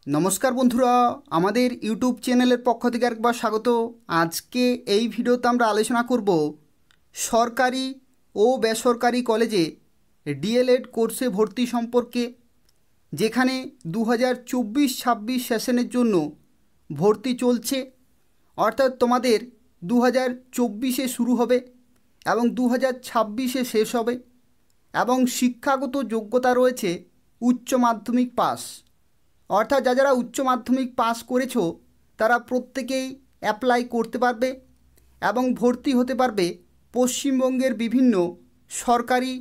নমস্কার বন্ধুরা, আমাদের ইউটিউব চ্যানেলের পক্ষ থেকে একবার স্বাগত। আজকে এই ভিডিওতে আমরা আলোচনা করব সরকারি ও বেসরকারি কলেজে ডিএলএড কোর্সে ভর্তি সম্পর্কে, যেখানে 2024-26 সেশনের জন্য ভর্তি চলছে। অর্থাৎ তোমাদের 2024-এ শুরু হবে এবং 2026-এ শেষ হবে, এবং শিক্ষাগত যোগ্যতা রয়েছে উচ্চ মাধ্যমিক পাস। অর্থাৎ যারা উচ্চ মাধ্যমিক পাস করেছো তারা প্রত্যেকেই অ্যাপ্লাই করতে পারবে এবং ভর্তি হতে পারবে পশ্চিমবঙ্গের বিভিন্ন সরকারি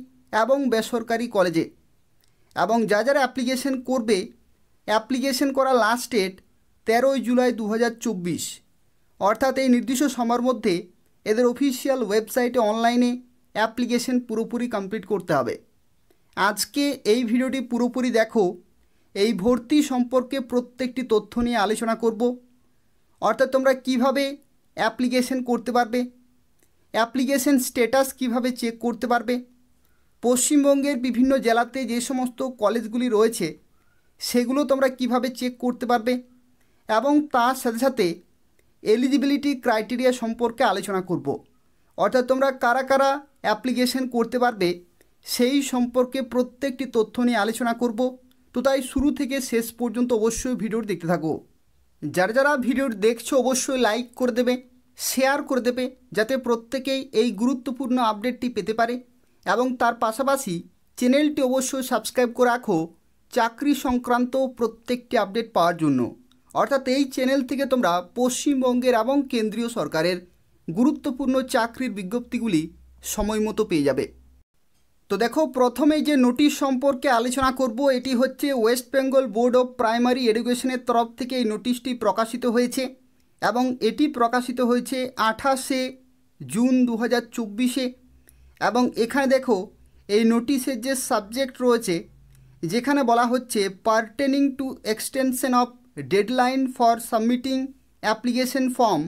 এবং বেসরকারি কলেজে। এবং যারা অ্যাপ্লিকেশন করবে, অ্যাপ্লিকেশন করা লাস্ট ডেট 13ই জুলাই 2024। অর্থাৎ এই নির্দিষ্ট সময়ের মধ্যে এদের অফিসিয়াল ওয়েবসাইটে অনলাইনে অ্যাপ্লিকেশন পুরোপুরি কমপ্লিট করতে হবে। আজকে এই ভিডিওটি পুরোপুরি দেখো। এই ভর্তি সম্পর্কে প্রত্যেকটি তথ্য নিয়ে আলোচনা করব। অর্থাৎ তোমরা কিভাবে অ্যাপ্লিকেশন করতে পারবে, অ্যাপ্লিকেশন স্ট্যাটাস কিভাবে চেক করতে পারবে, পশ্চিমবঙ্গের বিভিন্ন জেলাতে যে সমস্ত কলেজগুলি রয়েছে সেগুলো তোমরা কিভাবে চেক করতে পারবে, এবং তার সাথে সাথে এলিজিবিলিটি ক্রাইটেরিয়া সম্পর্কে আলোচনা করব। অর্থাৎ তোমরা কারা কারা অ্যাপ্লিকেশন করতে পারবে সেই সম্পর্কে প্রত্যেকটি তথ্য নিয়ে আলোচনা করব। তো তাই শুরু থেকে শেষ পর্যন্ত অবশ্যই ভিডিওটি দেখতে থাকো। যারা ভিডিওটি দেখছো অবশ্যই লাইক করে দেবে, শেয়ার করে দেবে, যাতে প্রত্যেকেই এই গুরুত্বপূর্ণ আপডেটটি পেতে পারে। এবং তার পাশাপাশি চ্যানেলটি অবশ্যই সাবস্ক্রাইব করে রাখো চাকরি সংক্রান্ত প্রত্যেকটি আপডেট পাওয়ার জন্য। অর্থাৎ এই চ্যানেল থেকে তোমরা পশ্চিমবঙ্গের এবং কেন্দ্রীয় সরকারের গুরুত্বপূর্ণ চাকরির বিজ্ঞপ্তিগুলি সময় মতো পেয়ে যাবে। তো দেখো, প্রথমেই যে নোটিশ সম্পর্কে আলোচনা করব, এটি হচ্ছে West Bengal board of primary এডুকেশনের তরফ থেকে এই নোটিশটি প্রকাশিত হয়েছে, এবং এটি প্রকাশিত হয়েছে 28শে জুন 2024-এ। এবং এখানে দেখো এই নোটিশের যে সাবজেক্ট রয়েছে, যেখানে বলা হচ্ছে pertaining to extension of deadline for submitting application form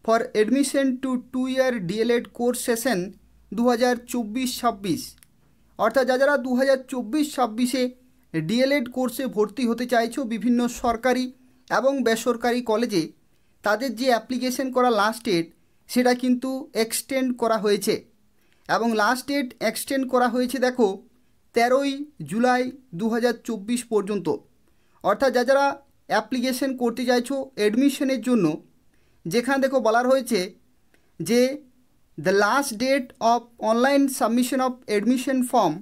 for admission to 2-year DElEd course session 2024-26। অর্থাৎ যারা 2024-26-এ ডিএলএড কোর্সে ভর্তি হতে চাইছো বিভিন্ন সরকারি এবং বেসরকারি কলেজে, তাদের যে অ্যাপ্লিকেশন করা লাস্ট ডেট সেটা কিন্তু এক্সটেন্ড করা হয়েছে। এবং লাস্ট ডেট এক্সটেন্ড করা হয়েছে দেখো 13ই জুলাই 2024 পর্যন্ত। অর্থাৎ যারা অ্যাপ্লিকেশন করতে চাইছো অ্যাডমিশনের জন্য, যেখানে দেখো বলা হয়েছে যে the last date of online submission of admission form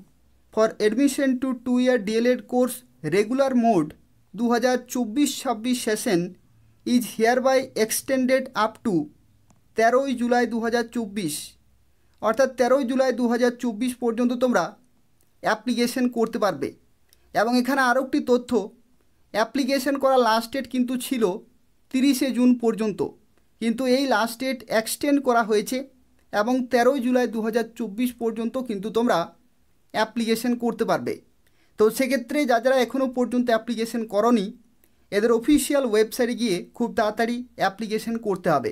for admission to 2-year DLED course regular mode 2024-26 session is hereby extended up to 13ই July 2024। অর্থাৎ 13ই জুলাই 2024 পর্যন্ত তোমরা অ্যাপ্লিকেশন করতে পারবে। এবং এখানে আরও একটি তথ্য, অ্যাপ্লিকেশন করা লাস্ট ডেট কিন্তু ছিল 30শে জুন পর্যন্ত, কিন্তু এই লাস্ট ডেট এক্সটেন্ড করা হয়েছে এবং 13ই জুলাই 2024 পর্যন্ত কিন্তু তোমরা অ্যাপ্লিকেশন করতে পারবে। তো সেক্ষেত্রে যারা এখনও পর্যন্ত অ্যাপ্লিকেশন করনি, এদের অফিসিয়াল ওয়েবসাইটে গিয়ে খুব তাড়াতাড়ি অ্যাপ্লিকেশন করতে হবে।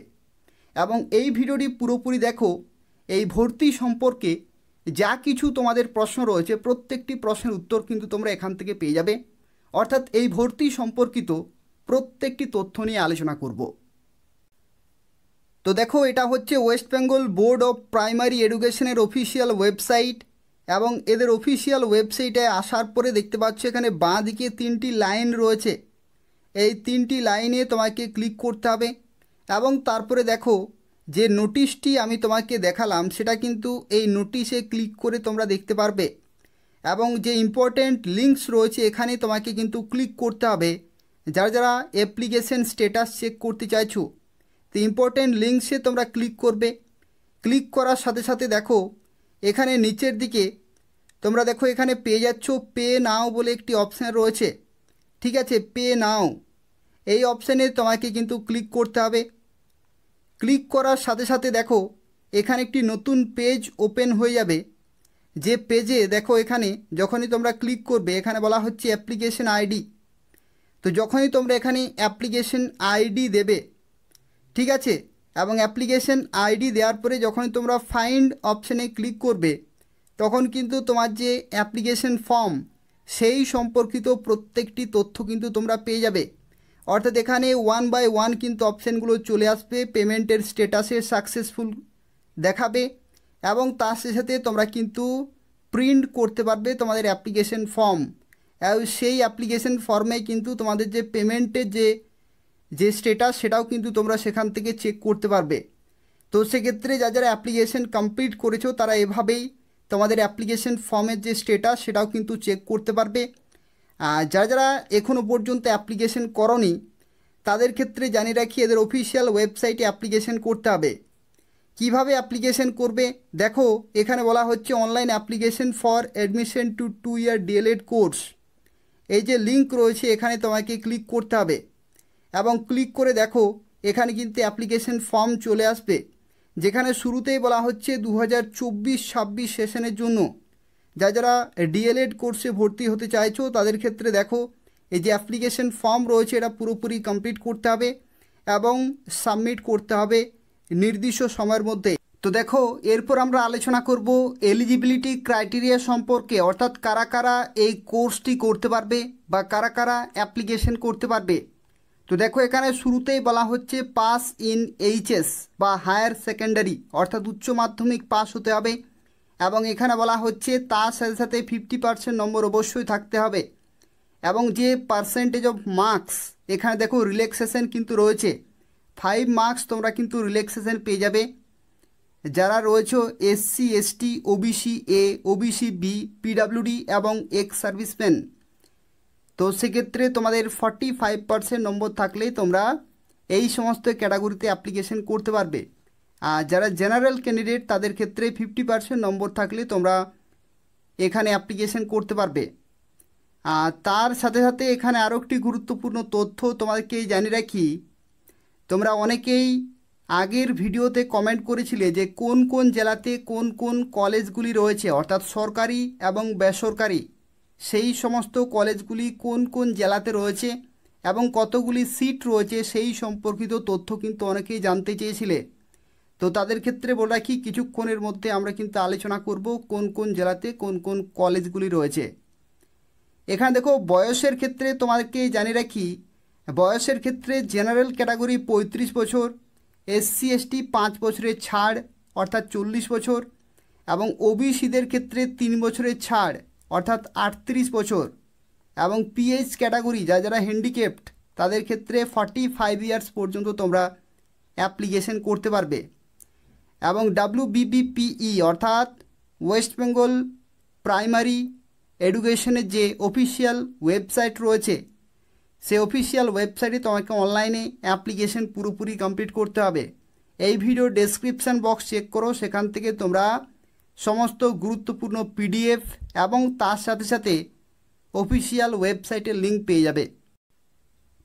এবং এই ভিডিওটি পুরোপুরি দেখো। এই ভর্তি সম্পর্কে যা কিছু তোমাদের প্রশ্ন রয়েছে প্রত্যেকটি প্রশ্নের উত্তর কিন্তু তোমরা এখান থেকে পেয়ে যাবে। অর্থাৎ এই ভর্তি সম্পর্কিত প্রত্যেকটি তথ্য নিয়ে আলোচনা করব। তো দেখো, এটা হচ্ছে West Bengal board of primary এডুকেশনের অফিসিয়াল ওয়েবসাইট। এবং এদের অফিসিয়াল ওয়েবসাইটে আসার পরে দেখতে পাচ্ছ এখানে বাঁ দিকে 3টি লাইন রয়েছে। এই 3টি লাইনে তোমাকে ক্লিক করতে হবে। এবং তারপরে দেখো যে নোটিশটি আমি তোমাকে দেখালাম সেটা কিন্তু এই নোটিশে ক্লিক করে তোমরা দেখতে পারবে। এবং যে ইম্পর্টেন্ট লিঙ্কস রয়েছে এখানে তোমাকে কিন্তু ক্লিক করতে হবে যারা অ্যাপ্লিকেশন স্ট্যাটাস চেক করতে চাইছো। তো ইম্পর্টেন্ট লিঙ্কসে তোমরা ক্লিক করবে। ক্লিক করার সাথে সাথে দেখো এখানে নিচের দিকে তোমরা দেখো এখানে পেয়ে যাচ্ছ পে নাও বলে একটি অপশান রয়েছে। ঠিক আছে, পে নাও এই অপশানে তোমাকে কিন্তু ক্লিক করতে হবে। ক্লিক করার সাথে সাথে দেখো এখানে একটি নতুন পেজ ওপেন হয়ে যাবে। যে পেজে দেখো এখানে যখনই তোমরা ক্লিক করবে এখানে বলা হচ্ছে অ্যাপ্লিকেশন আইডি। তো যখনই তোমরা এখানে অ্যাপ্লিকেশন আইডি দেবে, ঠিক আছে, এবং অ্যাপ্লিকেশন আইডি দেওয়ার পরে যখনই তোমরা ফাইন্ড অপশানে ক্লিক করবে তখন কিন্তু তোমার যে অ্যাপ্লিকেশন ফর্ম সেই সম্পর্কিত প্রত্যেকটি তথ্য কিন্তু তোমরা পেয়ে যাবে। অর্থাৎ এখানে 1 বাই 1 কিন্তু অপশানগুলো চলে আসবে, পেমেন্টের স্ট্যাটাসে সাকসেসফুল দেখাবে এবং তার সাথে তোমরা কিন্তু প্রিন্ট করতে পারবে তোমাদের অ্যাপ্লিকেশন ফর্ম। এবং সেই অ্যাপ্লিকেশন ফর্মে কিন্তু তোমাদের যে পেমেন্টের যে স্ট্যাটাস সেটাও কিন্তু তোমরা সেখান থেকে চেক করতে পারবে। তো সেক্ষেত্রে যারা অ্যাপ্লিকেশন কমপ্লিট করেছো তারা এভাবেই তোমাদের অ্যাপ্লিকেশন ফর্মের যে স্ট্যাটাস সেটাও কিন্তু চেক করতে পারবে। যারা এখনও পর্যন্ত অ্যাপ্লিকেশন করনি তাদের ক্ষেত্রে জানিয়ে রাখি, এদের অফিসিয়াল ওয়েবসাইটে অ্যাপ্লিকেশন করতে হবে। কিভাবে অ্যাপ্লিকেশন করবে দেখো, এখানে বলা হচ্ছে online application for admission to 2 year DElEd course. এই যে লিঙ্ক রয়েছে এখানে তোমাকে ক্লিক করতে হবে এবং ক্লিক করে দেখো এখানে কিন্তু অ্যাপ্লিকেশন ফর্ম চলে আসবে, যেখানে শুরুতেই বলা হচ্ছে 2024-26 সেশনের জন্য যারা ডিএলএড কোর্সে ভর্তি হতে চাইছো তাদের ক্ষেত্রে দেখো এই যে অ্যাপ্লিকেশন ফর্ম রয়েছে এটা পুরোপুরি কমপ্লিট করতে হবে এবং সাবমিট করতে হবে নির্দিষ্ট সময়ের মধ্যে। তো দেখো এরপর আমরা আলোচনা করব এলিজিবিলিটি ক্রাইটেরিয়া সম্পর্কে, অর্থাৎ কারা কারা এই কোর্সটি করতে পারবে বা কারা কারা অ্যাপ্লিকেশন করতে পারবে। তো দেখো এখানে শুরুতেই বলা হচ্ছে পাস ইন এইচএস বা হায়ার সেকেন্ডারি, অর্থাৎ উচ্চ মাধ্যমিক পাস হতে হবে এবং এখানে বলা হচ্ছে তার সাথে সাথে 50% নম্বর অবশ্যই থাকতে হবে এবং যে পার্সেন্টেজ অফ মার্কস এখানে দেখো রিল্যাক্সেশন কিন্তু রয়েছে, 5 মার্কস তোমরা কিন্তু রিল্যাক্সেশন পেয়ে যাবে। যারা রয়েছে SC ST OBC A OBC B PWD এবং এক্স সার্ভিসম্যান, তো সেক্ষেত্রে তোমাদের 45% নম্বর থাকলেই তোমরা এই সমস্ত ক্যাটাগরিতে অ্যাপ্লিকেশন করতে পারবে। আর যারা জেনারেল ক্যান্ডিডেট তাদের ক্ষেত্রে 50% নম্বর থাকলে তোমরা এখানে অ্যাপ্লিকেশন করতে পারবে। আর তার সাথে সাথে এখানে আরও একটি গুরুত্বপূর্ণ তথ্য তোমাদেরকে জানিয়ে রাখি, তোমরা অনেকেই আগের ভিডিওতে কমেন্ট করেছিলে যে কোন কোন জেলাতে কোন কোন কলেজগুলি রয়েছে, অর্থাৎ সরকারি এবং বেসরকারি সেই সমস্ত কলেজগুলি কোন কোন জেলাতে রয়েছে এবং কতগুলি সিট রয়েছে সেই সম্পর্কিত তথ্য কিন্তু অনেকেই জানতে চেয়েছিলে। তো তাদের ক্ষেত্রে বলে রাখি কিছুক্ষণের মধ্যে আমরা কিন্তু আলোচনা করব কোন কোন জেলাতে কোন কোন কলেজগুলি রয়েছে। এখানে দেখো বয়সের ক্ষেত্রে তোমাদেরকে জানিয়ে রাখি, বয়সের ক্ষেত্রে জেনারেল ক্যাটাগরি 35 বছর, এসসি এসটি 5 বছরের ছাড় অর্থাৎ 40 বছর এবং ওবিসিদের ক্ষেত্রে 3 বছরের ছাড় অর্থাৎ 38 বছর এবং পিএইচ ক্যাটাগরি যারা হ্যান্ডিক্যাপড তাদের ক্ষেত্রে 45 ইয়ার্স পর্যন্ত তোমরা অ্যাপ্লিকেশন করতে পারবে এবং WBBPE অর্থাৎ ওয়েস্ট বেঙ্গল প্রাইমারি এডুকেশনের যে অফিসিয়াল ওয়েবসাইট রয়েছে সেই অফিসিয়াল ওয়েবসাইটে তোমাকে অনলাইনে অ্যাপ্লিকেশন পুরোপুরি কমপ্লিট করতে হবে। এই ভিডিও ডেসক্রিপশান বক্স চেক করো, সেখান থেকে তোমরা সমস্ত গুরুত্বপূর্ণ পিডিএফ এবং তার সাথে সাথে অফিসিয়াল ওয়েবসাইটের লিঙ্ক পেয়ে যাবে।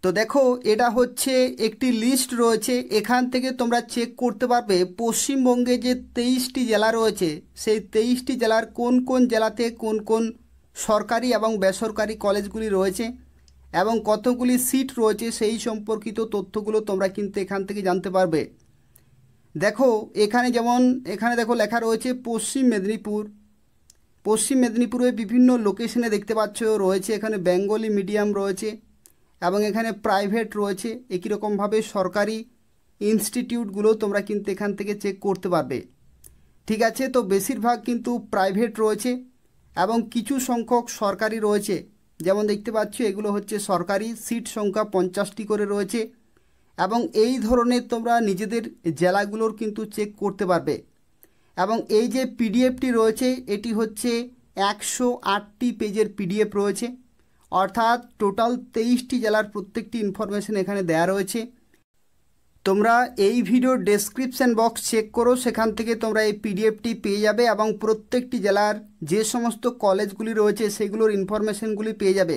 তো দেখো এটা হচ্ছে একটি লিস্ট রয়েছে, এখান থেকে তোমরা চেক করতে পারবে পশ্চিমবঙ্গে যে 23টি জেলা রয়েছে সেই 23টি জেলার কোন কোন জেলাতে কোন কোন সরকারি এবং বেসরকারি কলেজগুলি রয়েছে এবং কতগুলি সিট রয়েছে সেই সম্পর্কিত তথ্যগুলো তোমরা কিন্তু এখান থেকে জানতে পারবে। দেখো এখানে যেমন এখানে দেখো লেখা রয়েছে পশ্চিম মেদিনীপুরে বিভিন্ন লোকেশনে দেখতে পাচ্ছ রয়েছে, এখানে বেঙ্গলি মিডিয়াম রয়েছে এবং এখানে প্রাইভেট রয়েছে, একই রকমভাবে সরকারি ইনস্টিটিউটগুলো তোমরা কিন্তু এখান থেকে চেক করতে পারবে। ঠিক আছে, তো বেশিরভাগ কিন্তু প্রাইভেট রয়েছে এবং কিছু সংখ্যক সরকারি রয়েছে, যেমন দেখতে পাচ্ছ এগুলো হচ্ছে সরকারি, সিট সংখ্যা 50টি করে রয়েছে এবং এই ধরনের তোমরা নিজেদের জেলাগুলোর কিন্তু চেক করতে পারবে। এবং এই যে পিডিএফটি রয়েছে এটি হচ্ছে 108টি পেজের পিডিএফ রয়েছে, অর্থাৎ টোটাল 23টি জেলার প্রত্যেকটি ইনফরমেশন এখানে দেয়া রয়েছে। তোমরা এই ভিডিওর ডেসক্রিপশান বক্স চেক করো, সেখান থেকে তোমরা এই পিডিএফটি পেয়ে যাবে এবং প্রত্যেকটি জেলার যে সমস্ত কলেজগুলি রয়েছে সেগুলোর ইনফরমেশনগুলি পেয়ে যাবে।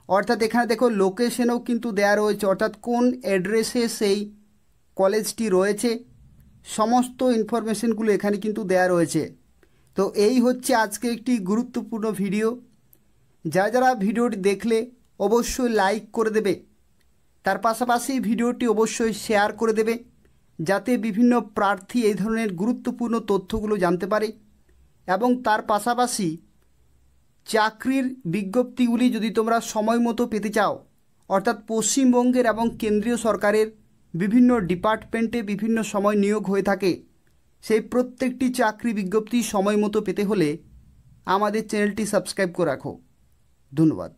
অর্থাৎ এখানে দেখো লোকেশনও কিন্তু দেয়া রয়েছে, অর্থাৎ কোন অ্যাড্রেসে সেই কলেজটি রয়েছে সমস্ত ইনফরমেশনগুলো এখানে কিন্তু দেয়া রয়েছে। তো এই হচ্ছে আজকে একটি গুরুত্বপূর্ণ ভিডিও, যারা ভিডিওটি দেখলে অবশ্যই লাইক করে দেবে, তার পাশাপাশি ভিডিওটি অবশ্যই শেয়ার করে দেবে যাতে বিভিন্ন প্রার্থী এই ধরনের গুরুত্বপূর্ণ তথ্যগুলো জানতে পারে এবং তার পাশাপাশি চাকরির বিজ্ঞপ্তিগুলি যদি তোমরা সময় মতো পেতে চাও অর্থাৎ পশ্চিমবঙ্গের এবং কেন্দ্রীয় সরকারের বিভিন্ন ডিপার্টমেন্টে বিভিন্ন সময় নিয়োগ হয়ে থাকে, সেই প্রত্যেকটি চাকরি বিজ্ঞপ্তি সময় মতো পেতে হলে আমাদের চ্যানেলটি সাবস্ক্রাইব করে রাখো। ধন্যবাদ।